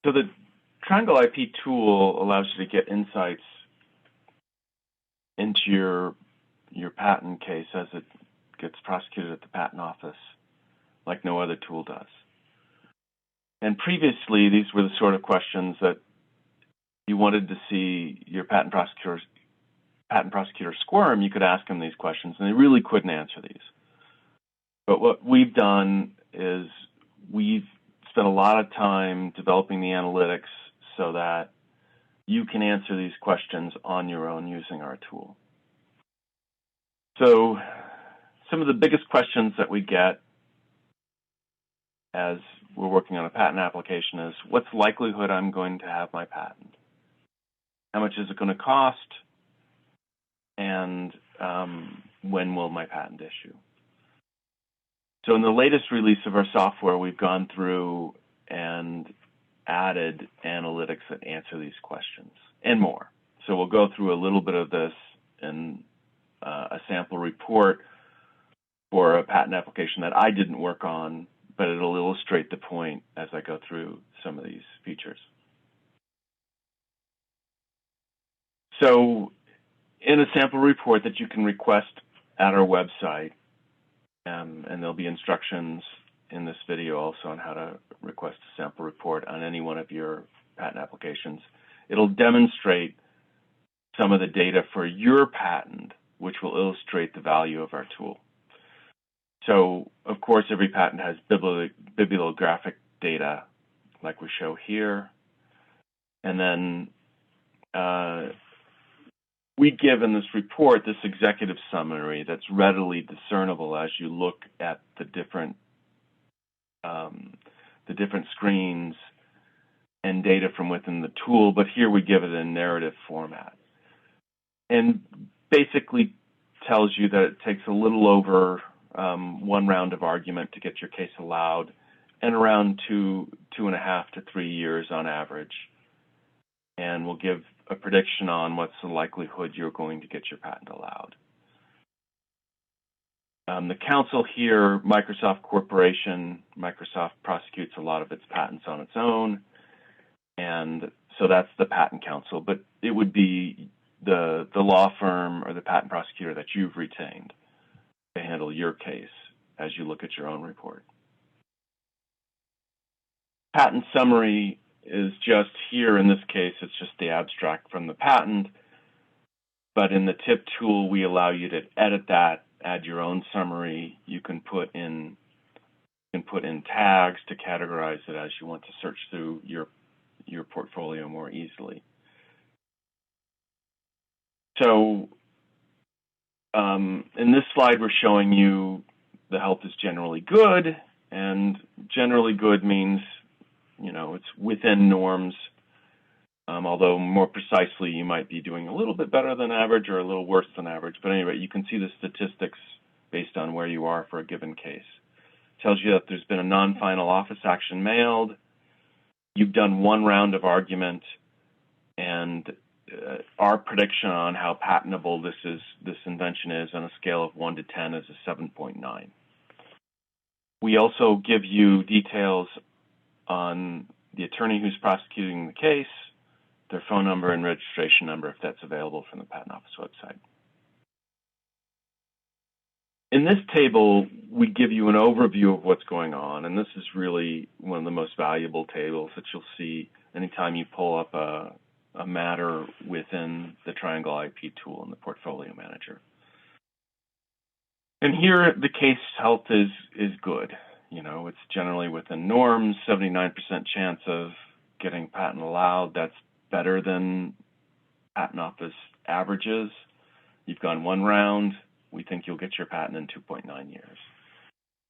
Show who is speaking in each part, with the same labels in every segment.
Speaker 1: So the Triangle IP tool allows you to get insights into your patent case as it gets prosecuted at the patent office like no other tool does. And previously, these were the sort of questions that you wanted to see your patent prosecutor squirm. You could ask them these questions, and they really couldn't answer these. But what we've done is we've spent a lot of time developing the analytics so that you can answer these questions on your own using our tool. So some of the biggest questions that we get as we're working on a patent application is, what's the likelihood I'm going to have my patent? How much is it going to cost? And when will my patent issue? So in the latest release of our software, we've gone through and added analytics that answer these questions and more. So we'll go through a little bit of this in a sample report for a patent application that I didn't work on, but it'll illustrate the point as I go through some of these features. So in a sample report that you can request at our website, and there'll be instructions in this video also on how to request a sample report on any one of your patent applications. It'll demonstrate some of the data for your patent, which will illustrate the value of our tool. So, of course, every patent has bibliographic data, like we show here. And then we give in this report this executive summary that's readily discernible as you look at the different screens and data from within the tool, but here we give it in narrative format. And basically tells you that it takes a little over one round of argument to get your case allowed, and around 2.5 to 3 years on average. And we'll give a prediction on what's the likelihood you're going to get your patent allowed. The counsel here, Microsoft Corporation, Microsoft prosecutes a lot of its patents on its own, and so that's the patent counsel, but it would be the law firm or the patent prosecutor that you've retained to handle your case as you look at your own report. Patent summary is just here. In this case, it's just the abstract from the patent, but in the TIP tool, we allow you to edit that, add your own summary. You can put in tags to categorize it as you want to search through your portfolio more easily. So in this slide, we're showing you the health is generally good, and generally good means, you know, it's within norms, although more precisely, you might be doing a little bit better than average or a little worse than average. But anyway, you can see the statistics based on where you are for a given case. It tells you that there's been a non-final office action mailed, you've done one round of argument, and our prediction on how patentable this invention is on a scale of 1 to 10 is a 7.9. We also give you details on the attorney who's prosecuting the case, their phone number and registration number if that's available from the Patent Office website. In this table, we give you an overview of what's going on, and this is really one of the most valuable tables that you'll see anytime you pull up a matter within the Triangle IP tool in the Portfolio Manager. And here, the case health is good. You know, it's generally within norms, 79% chance of getting patent allowed. That's better than Patent Office averages. You've gone one round. We think you'll get your patent in 2.9 years.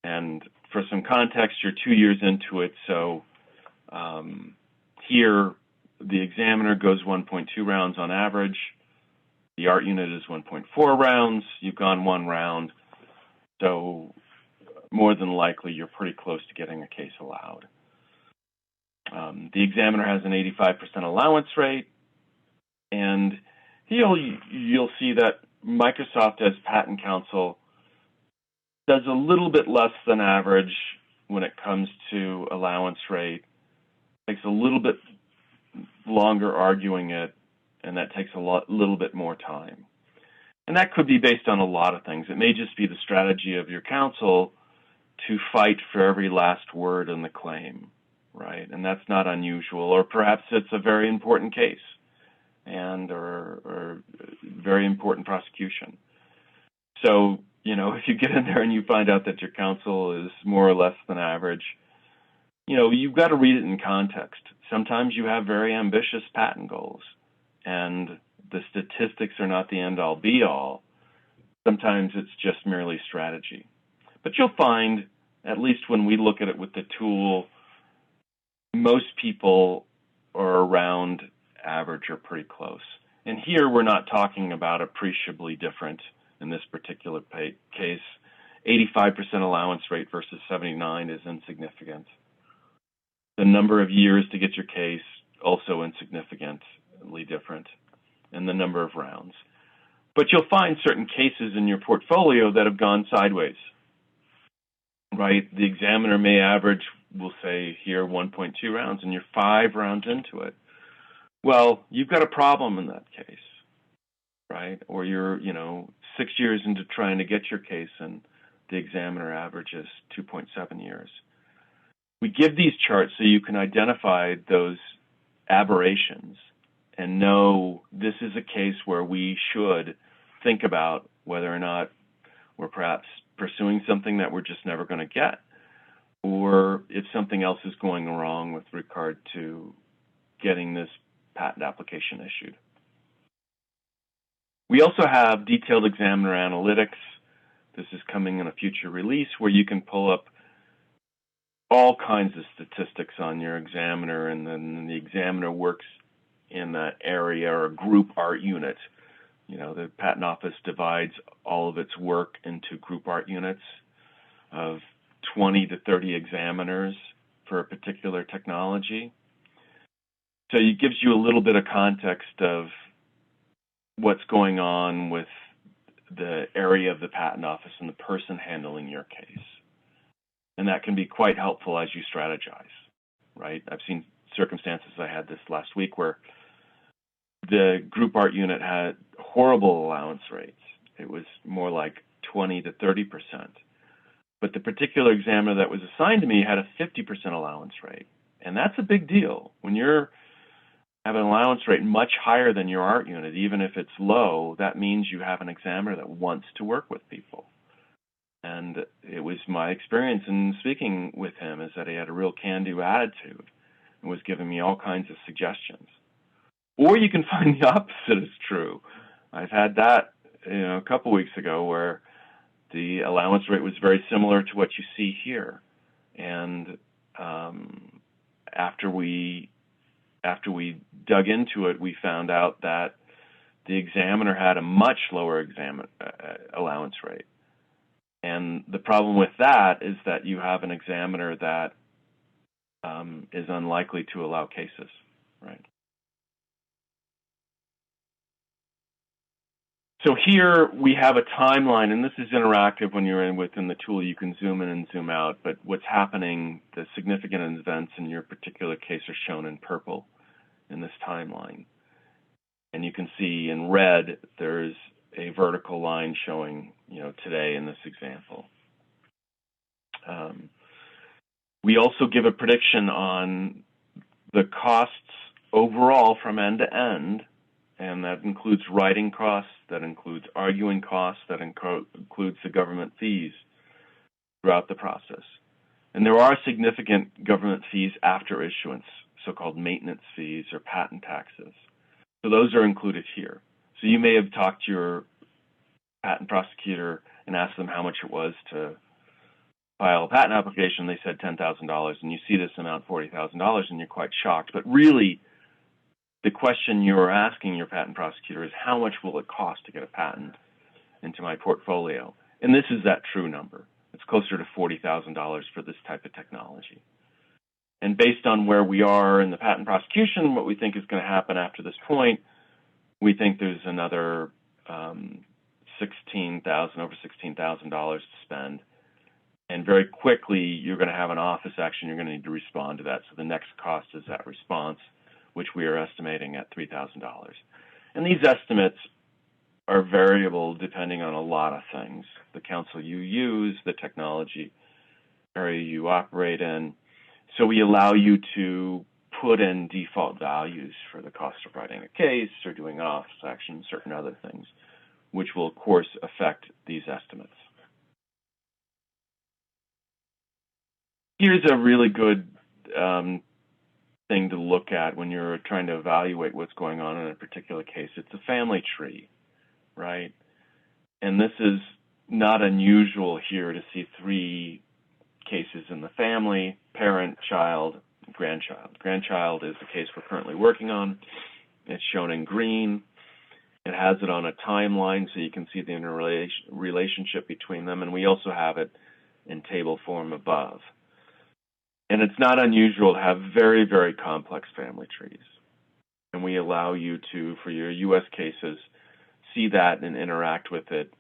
Speaker 1: And for some context, you're 2 years into it. So here, the examiner goes 1.2 rounds on average. The art unit is 1.4 rounds. You've gone one round. So more than likely, you're pretty close to getting a case allowed. The examiner has an 85% allowance rate. And you'll see that Microsoft as patent counsel does a little bit less than average when it comes to allowance rate. takes a little bit longer arguing it, and that takes a little bit more time. And that could be based on a lot of things. It may just be the strategy of your counsel to fight for every last word in the claim, right? And that's not unusual. Or perhaps it's a very important case or very important prosecution. So, if you get in there and you find out that your counsel is more or less than average, you've got to read it in context. Sometimes you have very ambitious patent goals, and the statistics are not the end-all, be-all. Sometimes it's just merely strategy. But you'll find, at least when we look at it with the tool, most people are around average or pretty close. And here we're not talking about appreciably different in this particular case. 85% allowance rate versus 79 is insignificant. The number of years to get your case, also insignificantly different, and the number of rounds. But you'll find certain cases in your portfolio that have gone sideways, right? The examiner may average, we'll say here, 1.2 rounds, and you're 5 rounds into it. Well, you've got a problem in that case, right? Or you're, 6 years into trying to get your case, and the examiner averages 2.7 years. We give these charts so you can identify those aberrations and know this is a case where we should think about whether or not we're perhaps pursuing something that we're just never going to get, or if something else is going wrong with regard to getting this patent application issued. We also have detailed examiner analytics. This is coming in a future release where you can pull up all kinds of statistics on your examiner, and then the examiner works in that area or group art unit. The Patent Office divides all of its work into group art units of 20 to 30 examiners for a particular technology. So it gives you a little bit of context of what's going on with the area of the Patent Office and the person handling your case. And that can be quite helpful as you strategize, right? I've seen circumstances, I had this last week, where the group art unit had horrible allowance rates. It was more like 20 to 30%. But the particular examiner that was assigned to me had a 50% allowance rate. And that's a big deal. When you're have an allowance rate much higher than your art unit, even if it's low, that means you have an examiner that wants to work with people. And it was my experience in speaking with him is that he had a real can-do attitude and was giving me all kinds of suggestions. Or you can find the opposite is true. I've had that a couple weeks ago where the allowance rate was very similar to what you see here. And after we dug into it, we found out that the examiner had a much lower allowance rate. And the problem with that is that you have an examiner that is unlikely to allow cases, right? So here we have a timeline, and this is interactive when you're within the tool. You can zoom in and zoom out, but what's happening, the significant events in your particular case are shown in purple in this timeline. And you can see in red, there's a vertical line showing, today in this example. We also give a prediction on the costs overall from end to end, and that includes writing costs, that includes arguing costs, that includes the government fees throughout the process. And there are significant government fees after issuance, so-called maintenance fees or patent taxes. So those are included here. So you may have talked to your patent prosecutor and asked them how much it was to file a patent application. They said $10,000, and you see this amount, $40,000, and you're quite shocked. But really, the question you're asking your patent prosecutor is, how much will it cost to get a patent into my portfolio? And this is that true number. It's closer to $40,000 for this type of technology. And based on where we are in the patent prosecution, what we think is going to happen after this point, we think there's another over $16,000 to spend. And very quickly, you're going to have an office action. You're going to need to respond to that. So the next cost is that response, which we are estimating at $3,000. And these estimates are variable depending on a lot of things: the counsel you use, the technology area you operate in. So we allow you to put in default values for the cost of writing a case or doing an office action, certain other things, which will, of course, affect these estimates. Here's a really good thing to look at when you're trying to evaluate what's going on in a particular case. It's a family tree, right? And this is not unusual here to see 3 cases in the family: parent, child, grandchild. Grandchild is the case we're currently working on. It's shown in green. It has it on a timeline so you can see the interrelationship between them, and we also have it in table form above. And it's not unusual to have very, very complex family trees. And we allow you to, for your U.S. cases, see that and interact with it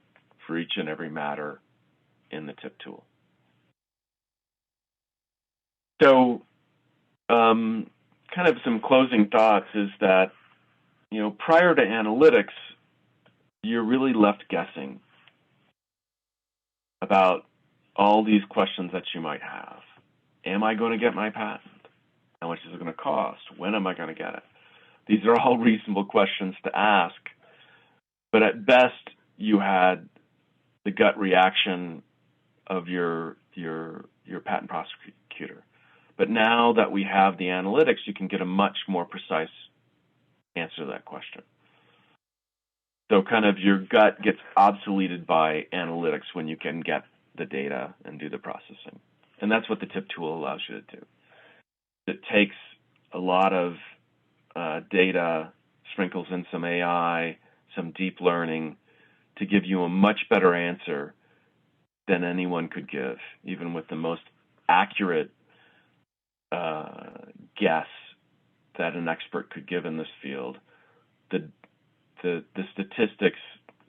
Speaker 1: for each and every matter in the TIP tool. So kind of some closing thoughts is that, prior to analytics, you're really left guessing about all these questions that you might have. Am I going to get my patent? How much is it going to cost? When am I going to get it? These are all reasonable questions to ask, but at best, you had the gut reaction of your patent prosecutor. But now that we have the analytics, you can get a much more precise answer to that question. So kind of your gut gets obsoleted by analytics when you can get the data and do the processing. And that's what the TIP tool allows you to do. It takes a lot of data, sprinkles in some AI, some deep learning to give you a much better answer than anyone could give, even with the most accurate guess that an expert could give in this field. The statistics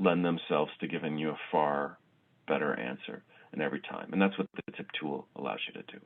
Speaker 1: lend themselves to giving you a far better answer in every time. And that's what the TIP tool allows you to do.